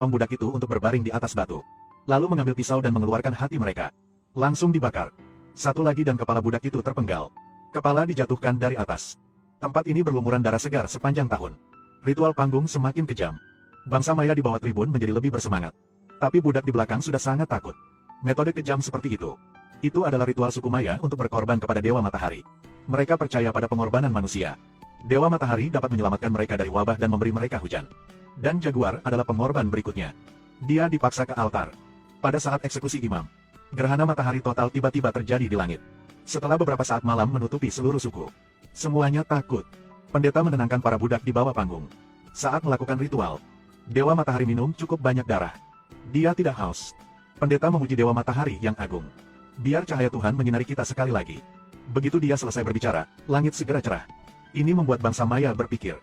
pemudak itu untuk berbaring di atas batu. Lalu mengambil pisau dan mengeluarkan hati mereka. Langsung dibakar. Satu lagi dan kepala budak itu terpenggal. Kepala dijatuhkan dari atas. Tempat ini berlumuran darah segar sepanjang tahun. Ritual panggung semakin kejam. Bangsa Maya di bawah tribun menjadi lebih bersemangat. Tapi budak di belakang sudah sangat takut. Metode kejam seperti itu. Itu adalah ritual suku Maya untuk berkorban kepada Dewa Matahari. Mereka percaya pada pengorbanan manusia. Dewa Matahari dapat menyelamatkan mereka dari wabah dan memberi mereka hujan. Dan Jaguar adalah pengorban berikutnya. Dia dipaksa ke altar. Pada saat eksekusi imam, gerhana matahari total tiba-tiba terjadi di langit. Setelah beberapa saat malam menutupi seluruh suku, semuanya takut. Pendeta menenangkan para budak di bawah panggung. Saat melakukan ritual, Dewa Matahari minum cukup banyak darah. Dia tidak haus. Pendeta memuji Dewa Matahari yang agung. Biar cahaya Tuhan menyinari kita sekali lagi. Begitu dia selesai berbicara, langit segera cerah. Ini membuat bangsa Maya berpikir.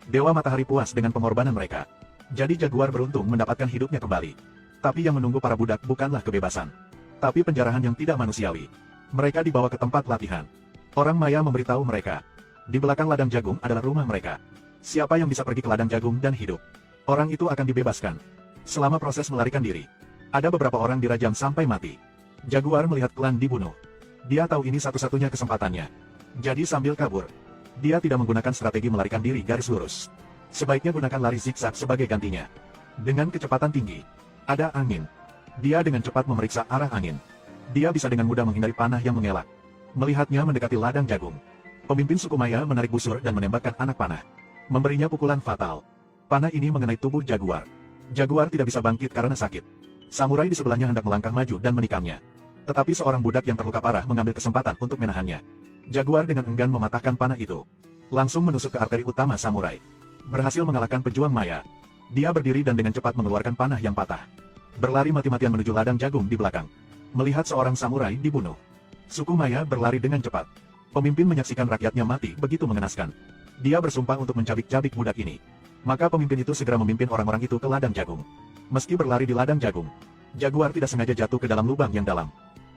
Dewa Matahari puas dengan pengorbanan mereka. Jadi Jaguar beruntung mendapatkan hidupnya kembali. Tapi yang menunggu para budak bukanlah kebebasan, tapi penjarahan yang tidak manusiawi. Mereka dibawa ke tempat latihan. Orang Maya memberitahu mereka, di belakang ladang jagung adalah rumah mereka. Siapa yang bisa pergi ke ladang jagung dan hidup, orang itu akan dibebaskan. Selama proses melarikan diri, ada beberapa orang dirajam sampai mati. Jaguar melihat klan dibunuh. Dia tahu ini satu-satunya kesempatannya. Jadi sambil kabur, dia tidak menggunakan strategi melarikan diri garis lurus. Sebaiknya gunakan lari zigzag sebagai gantinya. Dengan kecepatan tinggi, ada angin. Dia dengan cepat memeriksa arah angin. Dia bisa dengan mudah menghindari panah yang mengelak. Melihatnya mendekati ladang jagung, pemimpin suku Maya menarik busur dan menembakkan anak panah. Memberinya pukulan fatal. Panah ini mengenai tubuh Jaguar. Jaguar tidak bisa bangkit karena sakit. Samurai di sebelahnya hendak melangkah maju dan menikamnya. Tetapi seorang budak yang terluka parah mengambil kesempatan untuk menahannya. Jaguar dengan enggan mematahkan panah itu. Langsung menusuk ke arteri utama samurai. Berhasil mengalahkan pejuang Maya. Dia berdiri dan dengan cepat mengeluarkan panah yang patah. Berlari mati-matian menuju ladang jagung di belakang. Melihat seorang samurai dibunuh, suku Maya berlari dengan cepat. Pemimpin menyaksikan rakyatnya mati begitu mengenaskan. Dia bersumpah untuk mencabik-cabik budak ini. Maka pemimpin itu segera memimpin orang-orang itu ke ladang jagung. Meski berlari di ladang jagung, Jaguar tidak sengaja jatuh ke dalam lubang yang dalam.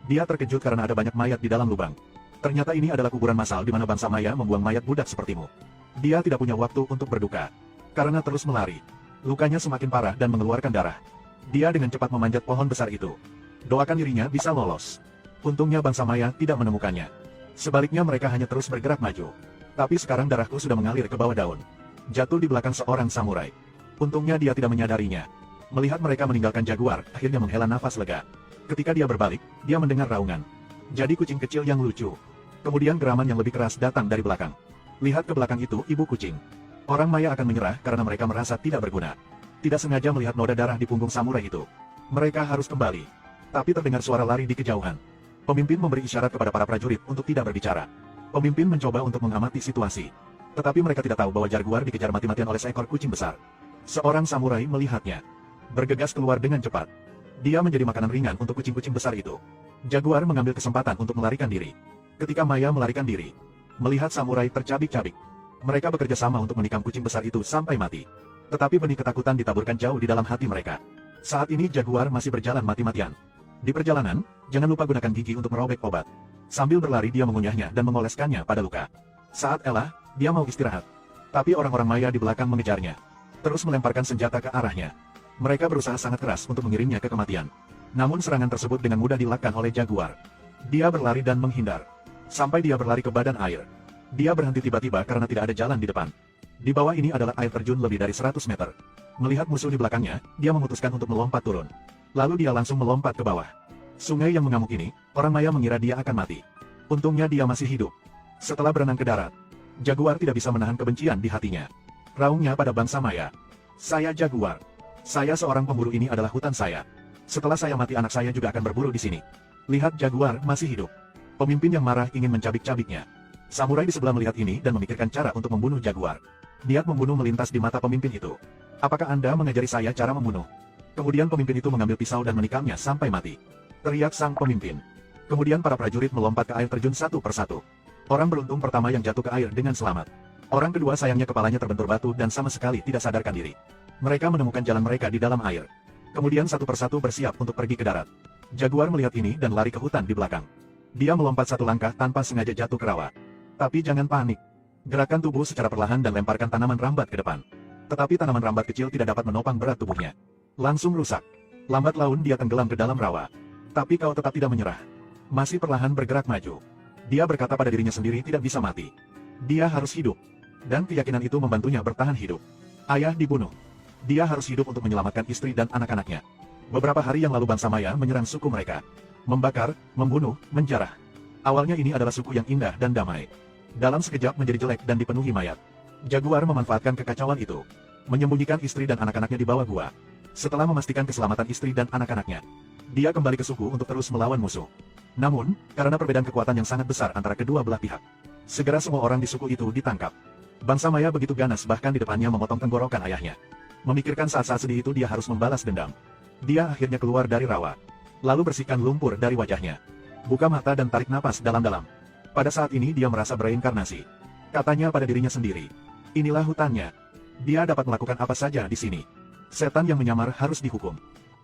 Dia terkejut karena ada banyak mayat di dalam lubang. Ternyata ini adalah kuburan massal di mana bangsa Maya membuang mayat budak sepertimu. Dia tidak punya waktu untuk berduka. Karena terus melari, lukanya semakin parah dan mengeluarkan darah. Dia dengan cepat memanjat pohon besar itu. Doakan dirinya bisa lolos. Untungnya bangsa Maya tidak menemukannya. Sebaliknya mereka hanya terus bergerak maju. Tapi sekarang darahku sudah mengalir ke bawah daun. Jatuh di belakang seorang samurai. Untungnya dia tidak menyadarinya. Melihat mereka meninggalkan Jaguar, akhirnya menghela nafas lega. Ketika dia berbalik, dia mendengar raungan. Jadi kucing kecil yang lucu. Kemudian geraman yang lebih keras datang dari belakang. Lihat ke belakang itu, ibu kucing. Orang Maya akan menyerah karena mereka merasa tidak berguna. Tidak sengaja melihat noda darah di punggung samurai itu. Mereka harus kembali. Tapi terdengar suara lari di kejauhan. Pemimpin memberi isyarat kepada para prajurit untuk tidak berbicara. Pemimpin mencoba untuk mengamati situasi. Tetapi mereka tidak tahu bahwa Jaguar dikejar mati-matian oleh seekor kucing besar. Seorang samurai melihatnya. Bergegas keluar dengan cepat. Dia menjadi makanan ringan untuk kucing-kucing besar itu. Jaguar mengambil kesempatan untuk melarikan diri. Ketika Maya melarikan diri, melihat samurai tercabik-cabik, mereka bekerja sama untuk menikam kucing besar itu sampai mati. Tetapi benih ketakutan ditaburkan jauh di dalam hati mereka. Saat ini Jaguar masih berjalan mati-matian. Di perjalanan, jangan lupa gunakan gigi untuk merobek obat. Sambil berlari dia mengunyahnya dan mengoleskannya pada luka. Saat Ella, dia mau istirahat. Tapi orang-orang Maya di belakang mengejarnya. Terus melemparkan senjata ke arahnya. Mereka berusaha sangat keras untuk mengirimnya ke kematian. Namun serangan tersebut dengan mudah dilakukan oleh Jaguar. Dia berlari dan menghindar. Sampai dia berlari ke badan air. Dia berhenti tiba-tiba karena tidak ada jalan di depan. Di bawah ini adalah air terjun lebih dari 100 meter. Melihat musuh di belakangnya, dia memutuskan untuk melompat turun. Lalu dia langsung melompat ke bawah. Sungai yang mengamuk ini, orang Maya mengira dia akan mati. Untungnya dia masih hidup. Setelah berenang ke darat, Jaguar tidak bisa menahan kebencian di hatinya. Raungnya pada bangsa Maya. Saya Jaguar. Saya seorang pemburu, ini adalah hutan saya. Setelah saya mati anak saya juga akan berburu di sini. Lihat Jaguar masih hidup. Pemimpin yang marah ingin mencabik-cabiknya. Samurai di sebelah melihat ini dan memikirkan cara untuk membunuh Jaguar. Niat membunuh melintas di mata pemimpin itu. Apakah Anda mengajari saya cara membunuh? Kemudian pemimpin itu mengambil pisau dan menikamnya sampai mati. Teriak sang pemimpin. Kemudian para prajurit melompat ke air terjun satu persatu. Orang beruntung pertama yang jatuh ke air dengan selamat. Orang kedua sayangnya kepalanya terbentur batu dan sama sekali tidak sadarkan diri. Mereka menemukan jalan mereka di dalam air. Kemudian satu persatu bersiap untuk pergi ke darat. Jaguar melihat ini dan lari ke hutan di belakang. Dia melompat satu langkah tanpa sengaja jatuh ke rawa. Tapi jangan panik. Gerakan tubuh secara perlahan dan lemparkan tanaman rambat ke depan. Tetapi tanaman rambat kecil tidak dapat menopang berat tubuhnya. Langsung rusak. Lambat laun dia tenggelam ke dalam rawa. Tapi kau tetap tidak menyerah. Masih perlahan bergerak maju. Dia berkata pada dirinya sendiri tidak bisa mati. Dia harus hidup. Dan keyakinan itu membantunya bertahan hidup. Ayah dibunuh. Dia harus hidup untuk menyelamatkan istri dan anak-anaknya. Beberapa hari yang lalu bangsa Maya menyerang suku mereka. Membakar, membunuh, menjarah. Awalnya ini adalah suku yang indah dan damai. Dalam sekejap menjadi jelek dan dipenuhi mayat. Jaguar memanfaatkan kekacauan itu. Menyembunyikan istri dan anak-anaknya di bawah gua. Setelah memastikan keselamatan istri dan anak-anaknya, dia kembali ke suku untuk terus melawan musuh. Namun, karena perbedaan kekuatan yang sangat besar antara kedua belah pihak, segera semua orang di suku itu ditangkap. Bangsa Maya begitu ganas bahkan di depannya memotong tenggorokan ayahnya. Memikirkan saat-saat sedih itu dia harus membalas dendam. Dia akhirnya keluar dari rawa. Lalu bersihkan lumpur dari wajahnya. Buka mata dan tarik napas dalam-dalam. Pada saat ini dia merasa bereinkarnasi. Katanya pada dirinya sendiri, inilah hutannya. Dia dapat melakukan apa saja di sini. Setan yang menyamar harus dihukum.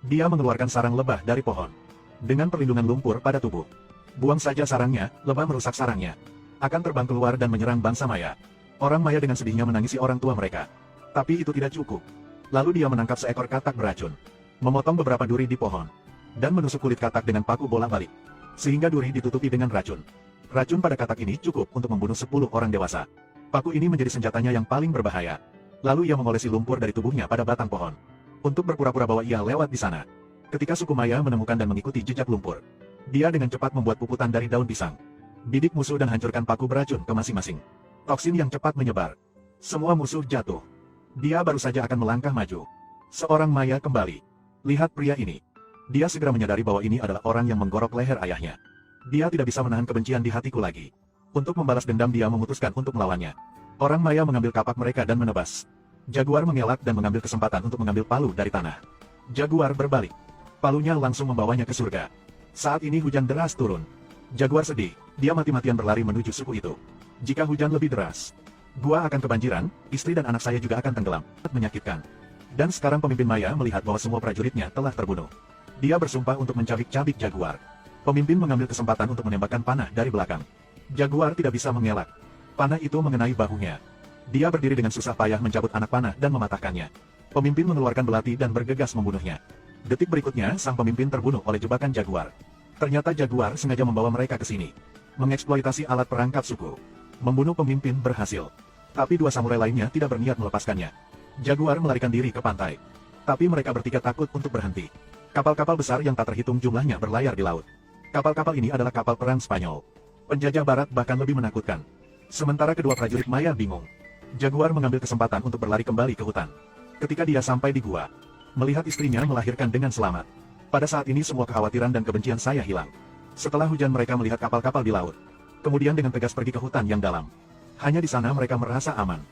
Dia mengeluarkan sarang lebah dari pohon. Dengan perlindungan lumpur pada tubuh. Buang saja sarangnya, lebah merusak sarangnya. Akan terbang keluar dan menyerang bangsa Maya. Orang Maya dengan sedihnya menangisi orang tua mereka. Tapi itu tidak cukup. Lalu dia menangkap seekor katak beracun. Memotong beberapa duri di pohon. Dan menusuk kulit katak dengan paku bolak-balik. Sehingga duri ditutupi dengan racun. Racun pada katak ini cukup untuk membunuh 10 orang dewasa. Paku ini menjadi senjatanya yang paling berbahaya. Lalu ia mengolesi lumpur dari tubuhnya pada batang pohon. Untuk berpura-pura bahwa ia lewat di sana. Ketika suku Maya menemukan dan mengikuti jejak lumpur, dia dengan cepat membuat puputan dari daun pisang. Bidik musuh dan hancurkan paku beracun ke masing-masing. Toksin yang cepat menyebar. Semua musuh jatuh. Dia baru saja akan melangkah maju. Seorang Maya kembali. Lihat pria ini. Dia segera menyadari bahwa ini adalah orang yang menggorok leher ayahnya. Dia tidak bisa menahan kebencian di hatiku lagi. Untuk membalas dendam dia memutuskan untuk melawannya. Orang Maya mengambil kapak mereka dan menebas. Jaguar mengelak dan mengambil kesempatan untuk mengambil palu dari tanah. Jaguar berbalik. Palunya langsung membawanya ke surga. Saat ini hujan deras turun. Jaguar sedih, dia mati-matian berlari menuju suku itu. Jika hujan lebih deras, gua akan kebanjiran, istri dan anak saya juga akan tenggelam. Menyakitkan. Dan sekarang pemimpin Maya melihat bahwa semua prajuritnya telah terbunuh. Dia bersumpah untuk mencabik-cabik Jaguar. Pemimpin mengambil kesempatan untuk menembakkan panah dari belakang. Jaguar tidak bisa mengelak. Panah itu mengenai bahunya. Dia berdiri dengan susah payah mencabut anak panah dan mematahkannya. Pemimpin mengeluarkan belati dan bergegas membunuhnya. Detik berikutnya, sang pemimpin terbunuh oleh jebakan Jaguar. Ternyata Jaguar sengaja membawa mereka ke sini. Mengeksploitasi alat perangkap suku. Membunuh pemimpin berhasil. Tapi 2 samurai lainnya tidak berniat melepaskannya. Jaguar melarikan diri ke pantai. Tapi mereka bertiga takut untuk berhenti. Kapal-kapal besar yang tak terhitung jumlahnya berlayar di laut. Kapal-kapal ini adalah kapal perang Spanyol. Penjajah barat bahkan lebih menakutkan. Sementara kedua prajurit Maya bingung. Jaguar mengambil kesempatan untuk berlari kembali ke hutan. Ketika dia sampai di gua, melihat istrinya melahirkan dengan selamat. Pada saat ini semua kekhawatiran dan kebencian saya hilang. Setelah hujan mereka melihat kapal-kapal di laut. Kemudian dengan tegas pergi ke hutan yang dalam. Hanya di sana mereka merasa aman.